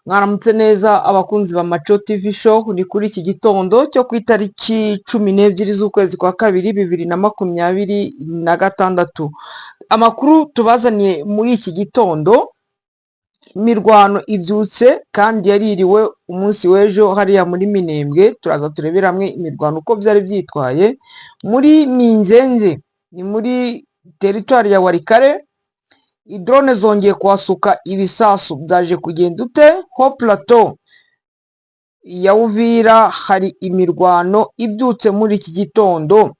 Mwaramutse neza abakunzi ba Maco TV show, ni kuri iki gitondo cyo ku itariki 12 z'ukwezi kwa kabiri 2026. Amakuru tubazaniye muri iki gitondo: imirwano ibyutse kandi yaririwe umunsi w'ejo hariya muri Minembwe. Turaza turebera hamwe imirwano uko byari byitwaye muri Minzenze, ni muri teritwari ya Warikare. Idrone zongeye kuhasuka ibisasu, byaje kugenda ute? Ho plateau ya Uvira hari imirwano ibyutse muri iki gitondo.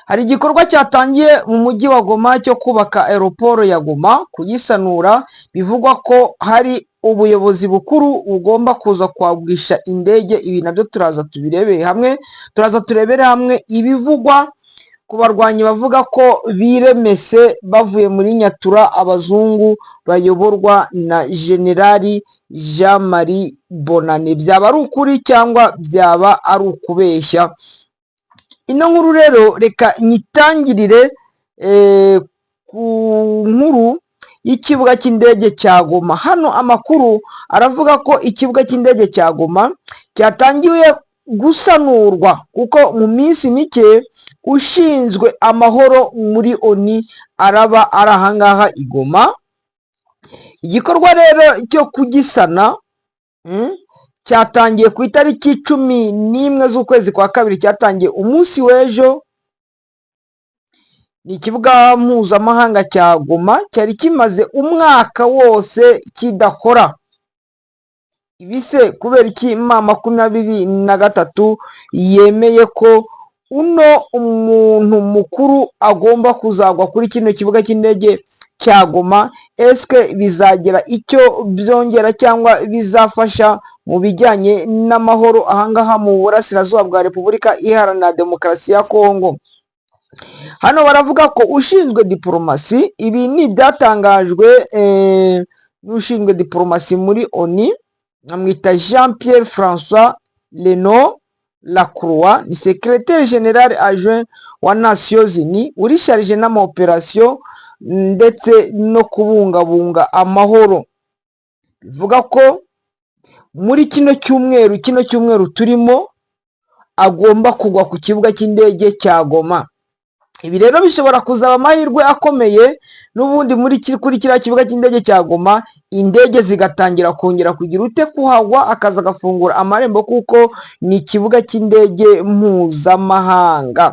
Hari igikorwa cyatangiye mu mujyi wa Goma cyo kubaka aeroport ya Goma, kuyisanura. Bivugwa ko hari ubuyobozi bukuru bugomba kuza kwagwisha indege. Ibi nabyo turaza tubirebere hamwe. Turaza turebere hamwe ibivugwa ku barwanyi bavuga ko biremese bavuye muri Nyatura, abazungu bayoborwa na Generali Jean Marie Bonane. Byaba ari ukuri cyangwa byaba ari ukubeshya? Ino nkuru rero reka nyitangirire ku nkuru y'ikibuga cy'indege cya Goma. Hano amakuru aravuga ko ikibuga cy'indege cya Goma cyatangiye gusanurwa kuko mu minsi mike ushinzwe amahoro muri ONU araba ari ahangaha i Goma. Igikorwa rero cyo kugisana cyatangiye ku itariki 11 z'ukwezi kwa kabiri, cyatangiye umunsi w'ejo. Ni ikibuga mpuzamahanga cya Goma cyari kimaze umwaka wose kidakora. Ibise kubera iki M23 yemeye ko uno umuntu mukuru agomba kuzagwa kuri kino kibuga cy'indege cya Goma? Eske bizagira icyo byongera cyangwa bizafasha mu bijyanye n'amahoro ahangaha mu burasirazuba bwa Repubulika Iharanira Demokarasi ya Kongo? Hano baravuga ko ushinzwe diplomasi, ibi ni ibyatangajwe n'ushinzwe diplomasi muri ONU, amwita Jean Pierre François Leno Lacroix, ni secrétaire général adjoint wa Nations Unies urisharije n'amaoperation ndetse no kubungabunga amahoro. Bivuga ko muri kino cyumweru turimo agomba kugwa ku kibuga cy'indege cya Goma. Ibi rero bishobora kuzaba amahirwe akomeye n'ubundi kuri kiriya kibuga cy'indege cya Goma, indege zigatangira kongera kugira ute kuhagwa, akaza agafungura amarembo kuko ni ikibuga cy'indege mpuzamahanga.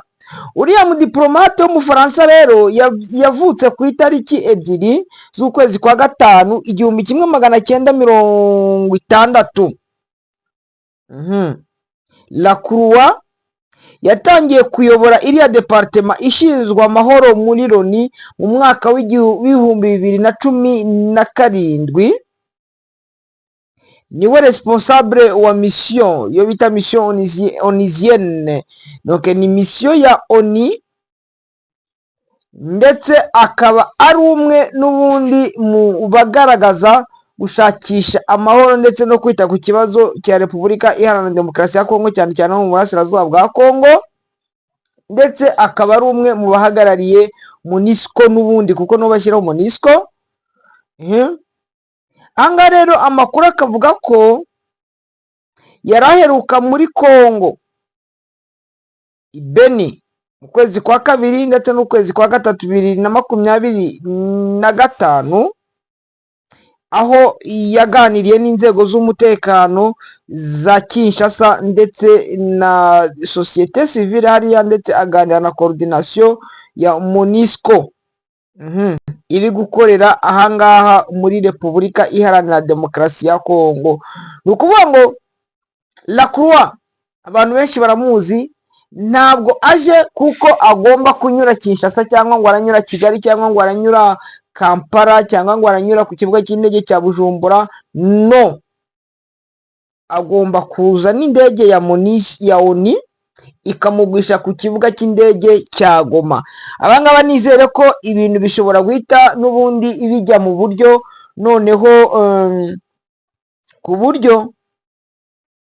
Uriya mudiplomate w'umufaransa rero yavutse ku itariki 2 z'ukwezi kwa gatanu 1960. Lacroix yatangiye kuyobora iriya departema ishinzwe amahoro muri Loni mu mwaka w'ibihumbi 2017. niwe responsable wa mission yo bita mission onusienne, donc ni mission ya ONU, ndetse akaba ari umwe n'ubundi mu bagaragaza gushakisha amahoro ndetse no kwita ku kibazo cya Repubulika Iharanira Demokarasi ya Kongo, cyane cyane mu burasirazuba bwa Kongo, ndetse akaba ari umwe mu bahagarariye MONUSCO n'ubundi kuko no bashyiraho MONUSCO. Anga rero amakuru akavuga ko yaraheruka muri Kongo Beni mu kwezi kwa kabiri ndetse n'ukwezi kwa gatatu 2025, aho yaganiriye n'inzego z'umutekano za Kinshasa ndetse na societe civile hariya, ndetse aganira na coordination ya MONUSCO iri gukorera ahangaha muri Repubulika Iharanira Demokarasi ya Kongo. Ni ukuvuga ngo Lacroix abantu benshi baramuzi, ntabwo aje kuko agomba kunyura Kinshasa cyangwa ngo aranyura Kigali cyangwa ngo aranyura Kampala cyangwa ngo aranyura ku kibuga cy'indege cya Bujumbura. No, agomba kuza n'indege ya ONU ikamugwisha ku kibuga cy'indege cya Goma. Abangaba nizere ko ibintu bishobora guhita n'ubundi bijya mu buryo, noneho ku buryo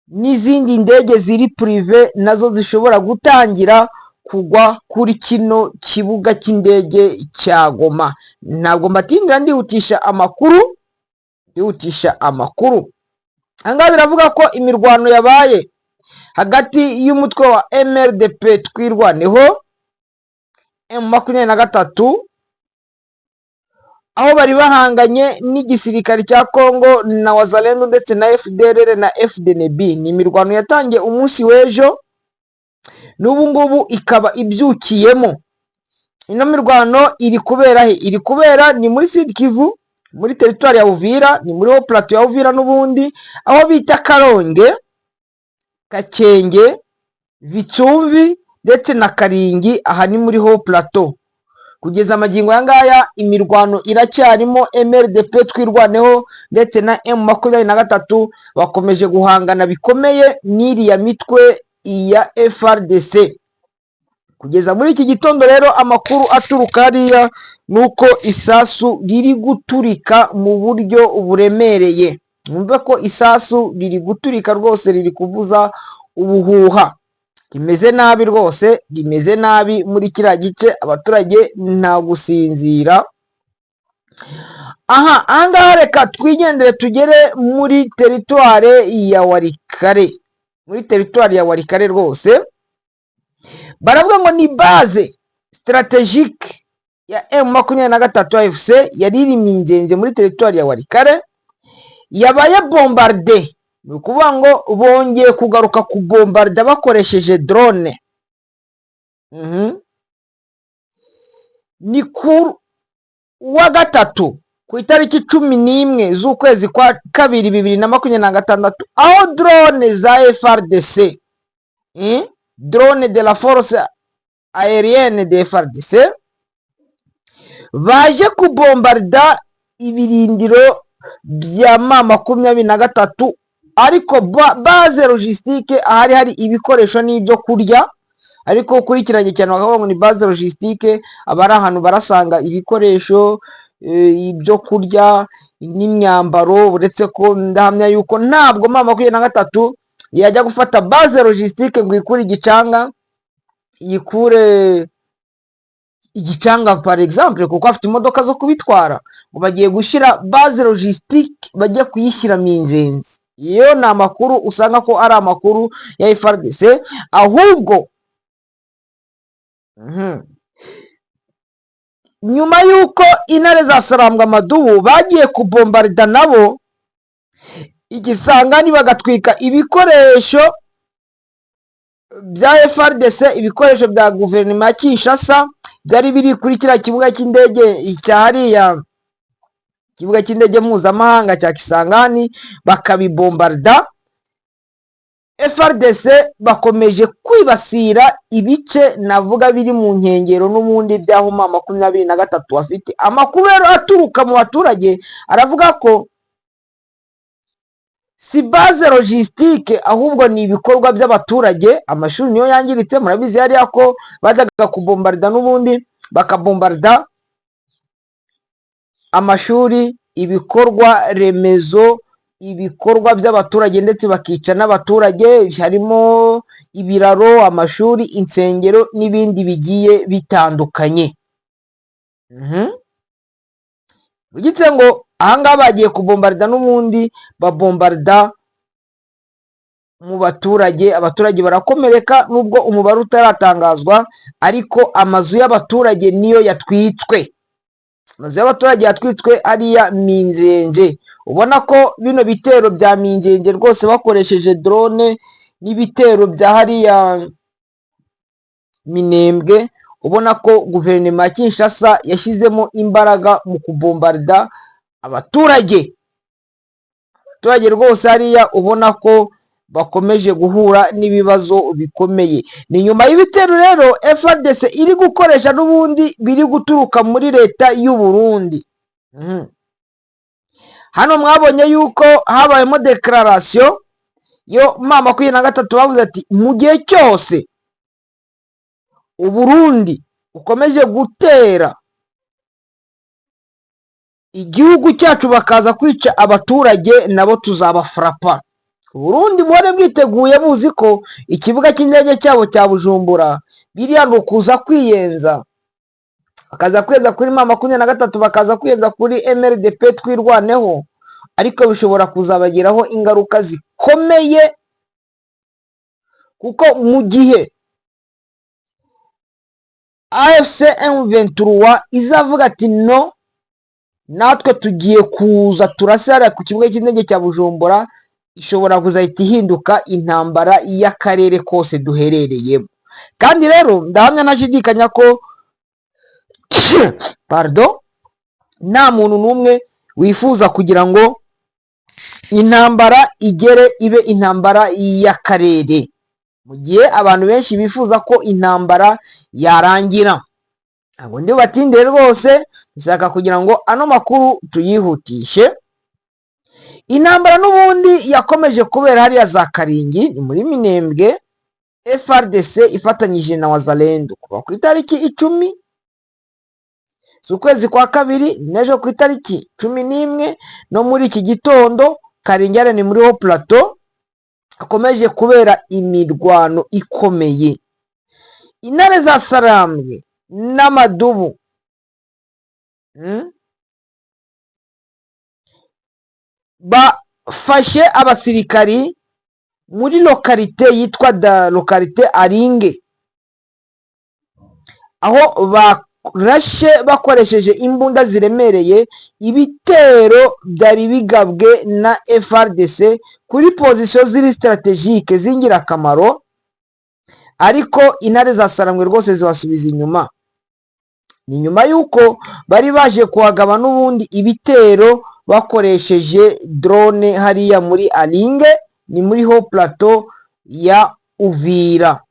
n'izindi ndege ziri prive nazo zishobora gutangira kugwa kuri kino kibuga cy'indege cya Goma. Ntabwo mbatindira ndihutisha amakuru, yihutisha amakuru. Ahangaha biravuga ko imirwano yabaye hagati y'umutwe wa MRDP twirwaneho M23 aho bari bahanganye n'igisirikare cya Congo na Wazalendo ndetse na FDLR na FDNB. Ni imirwano yatangiye umunsi w'ejo n'ubu ngubu ikaba ibyukiyemo. Ino mirwano iri kubera he? Iri kubera ni muri Sud Kivu, muri teritwari ya Uvira, ni muri plateau ya Uvira n'ubundi aho bita Karonge, Kacenge, Vicumvi ndetse na Karingi. Aha ni muri ho plateau. Kugeza amagingo yangaya imirwano iracyarimo. MRDP twirwaneho ndetse na M23 bakomeje guhangana bikomeye n'iriya mitwe iya FRDC. Kugeza muri iki gitondo rero amakuru aturuka hariya nuko isasu riri guturika mu buryo buremereye. Mwumve ko isasu riri guturika rwose, riri kuvuza ubuhuha. Rimeze nabi rwose, rimeze nabi muri kiriya gice, abaturage nta gusinzira. Ahangaha reka twigendere tugere muri teritwari ya Warikare. Muri teritwari ya Warikare rwose baravuga ngo ni base strategique ya M23 AFC yari iri Minzenze muri teritwari ya Warikare yabaye bombarde. Ni ukuvuga ngo bongeye kugaruka ku bombarda bakoresheje drone. Ni ku wa gatatu ku itariki 11 z'ukwezi kwa kabiri 2026 aho drone za FRDC, drone de la force aérienne de FRDC, baje kubombarda ibirindiro bya M23 ariko base logistique ahari hari ibikoresho n'ibyo kurya. Ariko ukurikiranye cyane bakavuga ngo ni base logistique, abari ahantu barasanga ibikoresho, ibyo kurya n'imyambaro. Uretse ko ndahamya yuko ntabwo M23 yajya gufata base logistique ngo ikure igicanga, yikure igicanga par exemple kuko afite imodoka zo kubitwara, ngo bagiye gushyira base logistique bajya kuyishyira Minzenze. Iyo ni amakuru usanga ko ari amakuru ya FRDC. Ahubwo nyuma y'uko intare za Sarambwa Madubu bagiye kubombarda nabo Igisangani bagatwika ibikoresho bya FRDC, ibikoresho bya guverinoma ya Kinshasa byari biri kuri kiriya kibuga cy'indege cya hariya, kibuga cy'indege mpuzamahanga cya Kisangani, bakabibombarda. FRDC bakomeje kwibasira ibice navuga biri mu nkengero n'ubundi by'aho M23 afite. Amakuru rero aturuka mu baturage aravuga ko si base logistique ahubwo ni ibikorwa by'abaturage. Amashuri niyo yangiritse, murabizi hariya ko bajyaga kubombarda n'ubundi bakabombarda amashuri, ibikorwa remezo, ibikorwa by'abaturage ndetse bakica n'abaturage. Harimo ibiraro, amashuri, insengero n'ibindi bigiye bitandukanye. Bugitse ngo ahangaha bagiye kubombarda n'ubundi babombarda mu baturage. Abaturage barakomereka nubwo umubare utaratangazwa, ariko amazu y'abaturage niyo yatwitswe. Amazu y'abaturage yatwitswe ariya Minzenze. Ubona ko bino bitero bya Minzenze rwose bakoresheje drone n'ibitero bya hariya Minembwe, ubona ko guverinoma ya Kinshasa yashyizemo imbaraga mu kubombarda abaturage. Abaturage rwose hariya ubona ko bakomeje guhura n'ibibazo bikomeye. Ni nyuma y'ibitero rero FRDC iri gukoresha n'ubundi biri guturuka muri leta y'u Burundi. Hano mwabonye yuko habayemo declaration yo M23 bavuze ati mu gihe cyose u Burundi ukomeje gutera igihugu cyacu bakaza kwica abaturage, nabo tuzabafrapa. Burundi muhore mwiteguye muzi ko ikibuga cy'indege cyabo cya Bujumbura biriya nukuza kwiyenza, bakaza kweza kuri M23, bakaza kwiyenza kuri MRDP twirwaneho. ariko bishobora kuzabagiraho ingaruka zikomeye, kuko mu gihe AFC M23 izavuga ati no, natwe tugiye kuza turasara ku kibuga cy'indege cya Bujumbura, ishobora kuzahita ihinduka intambara y'akarere kose duherereyemo. Kandi rero ndahamya ntashidikanya ko pardon, nta muntu n'umwe wifuza kugira ngo intambara ibe intambara y'akarere, mu gihe abantu benshi bifuza ko intambara yarangira. Ntabwo ndi batindire rwose, nshaka kugira ngo ano makuru tuyihutishe. Intambara n'ubundi yakomeje kubera hariya za Karingi, ni muri Minembwe, FRDC ifatanyije na Wazalendo kuva ku itariki 10 z'ukwezi kwa kabiri, n'ejo ku itariki 11, no muri iki gitondo Karingi ni muri Haut Plateau akomeje kubera imirwano ikomeye. Intare za Sarambwe n'Amadubu bafashe abasirikari muri lokalite yitwa lokalite Aringe, aho barashe bakoresheje imbunda ziremereye ibitero byari bigabwe na FRDC kuri pozisiyo ziri strategique z'ingirakamaro, ariko intare za Sarambwe rwose zibasubiza inyuma. Ni nyuma yuko bari baje kuhagaba n'ubundi ibitero bakoresheje drone hariya muri Aringe, ni muri Haut Plateau ya Uvira.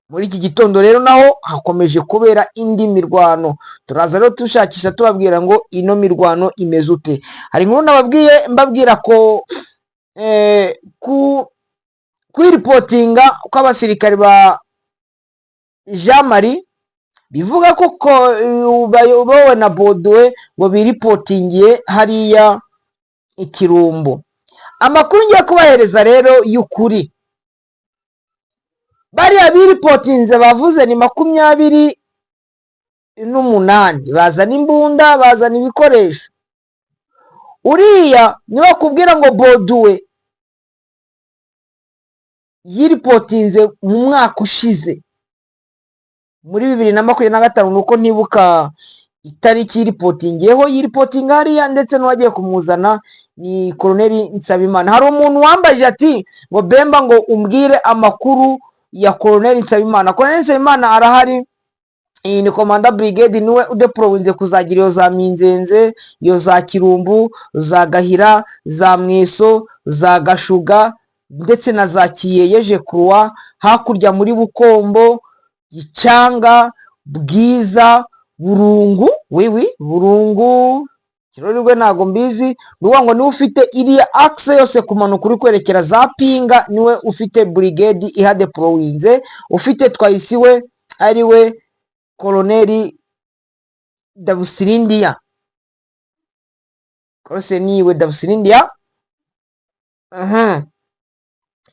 Muri iki gitondo rero naho hakomeje kubera indi mirwano, turaza rero tushakisha tubabwira ngo ino mirwano imeze ute. Hari inkuru nababwiye mbabwira ko kwiripotinga kw'abasirikari ba Jean Marie bivuga ko bayobowe na Bodowe ngo biripotingiye hariya Ikirumbo. Amakuru ngiye kubahereza rero y'ukuri, bariya biripotinze bavuze ni 28, bazana imbunda, bazana ibikoresho. Uriya niba kubwira ngo Bodowe yiripotinze mu mwaka ushize muri 2025, nuko ntibuka itariki yiripotingiyeho, yiripotinga hariya, ndetse n'uwagiye kumuzana ni Colonel Nsabimana. Hari umuntu wambaje ati ngo Bemba ngo umbwire amakuru ya Colonel Nsabimana. Colonel Nsabimana arahari, ni komanda brigade, niwe udeployinze kuzagira iyo za Minzenze, iyo za Kirumbu, za Gahira, za Mweso, za Gashuga, ndetse na za Kiyeyeje Croix, hakurya muri Bukombo, Gicanga, Bwiza, Burungu, Burungu Kirorerwe ntago mbizi. Ngo niwe ufite iriya axe yose kumanuka uri kwerekera za Pinga, niwe ufite brigade ihadeployinze, ufite twayisiwe ariwe Colonel Dabusirindia. Kose niwe Dabusirindia.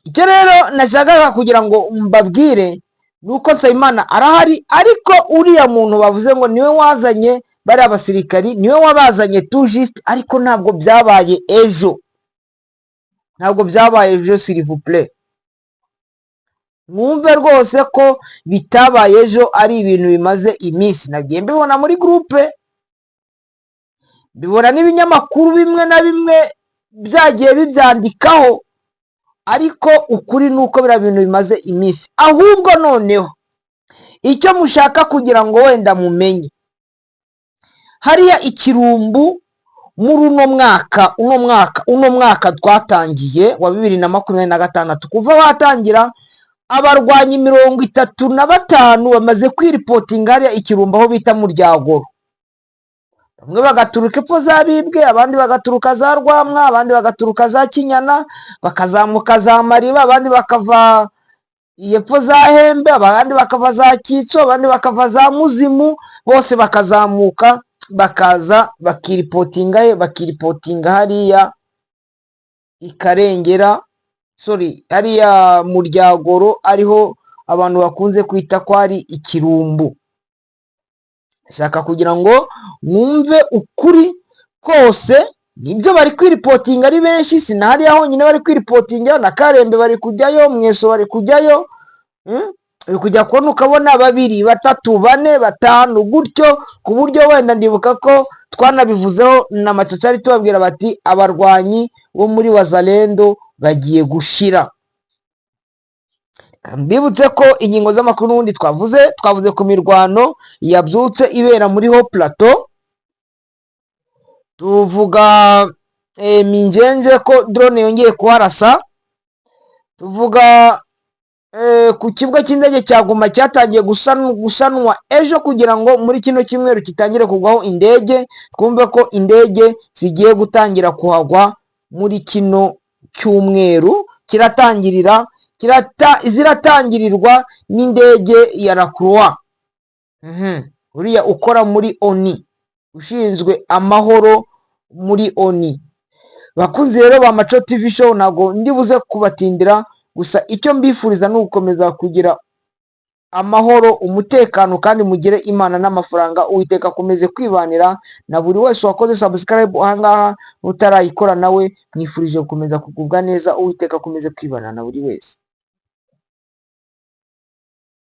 Icyo rero nashakaga kugira ngo mbabwire nuko Nsabimana arahari, ariko uriya muntu bavuze ngo niwe wazanye bari abasirikari, niwe wabazanye juste, ariko ntabwo byabaye ejo, s'il vous plaît. Mwumve rwose ko bitabaye ejo, ari ibintu bimaze iminsi. Nagiye mbibona muri groupe, bibona n'ibinyamakuru bimwe na bimwe byagiye bibyandikaho, ariko ukuri nuko bira bintu bimaze iminsi. Ahubwo noneho icyo mushaka kugira ngo wenda mumenye, hariya Ikirumbu muri uno mwaka twatangiye wa 2026, kuva watangira abarwanyi 35 bamaze kwiripotinga hariya Ikirumbu aho bita mu Ryagoro. Bamwe bagaturuka epfo za Bibwe, abandi bagaturuka za Rwamwa, abandi bagaturuka za Kinyana, bakazamuka za Mariba, abandi bakava epfo za Hembe, abandi bakava za Kitso, abandi bakava za Muzimu, bose bakazamuka bakaza bakiripotinga hariya Ikarengera, hariya mu Ryagoro, ariho abantu bakunze kwita ko ari Ikirumbu. Shaka kugira ngo mwumve ukuri kose nibyo bari kwiripotinga ari benshi, sinahariya honyine bari kwiripotinga, na Karembe bari kujyayo, Mweso bari kujyayo, uri kujya kubona ukabona 2, 3, 4, 5 gutyo, ku buryo wenda ndibuka ko twanabivuzeho na Machachari tubabwira bati abarwanyi bo muri Wazalendo bagiye gushira. Mbibutse ko ingingo z'amakuru n'ubundi twavuze ku mirwano yabyutse ibera muri Haut Plateau, tuvuga Minjenje ko drone yongeye kuharasa, tuvuga ku kibuga cy'indege cya Goma cyatangiye gusanwa ejo kugira ngo muri kino cyumweru kitangire kugwaho indege, twumve ko indege zigiye gutangira kuhagwa muri kino cyumweru, ziratangirirwa n'indege ya La Croix, uriya ukora muri ONU ushinzwe amahoro muri ONU. Bakunzi rero ba Maco TV show, ntago ndibuze kubatindira, gusa icyo mbifuriza ni ugukomeza kugira amahoro, umutekano, kandi mugire Imana n'amafaranga. Uwiteka akomeze kwibanira na buri wese wakoze subscribe ahangaha utarayikora, nawe mwifurije gukomeza kugubwa neza. Uwiteka akomeze kwibanira na buri wese.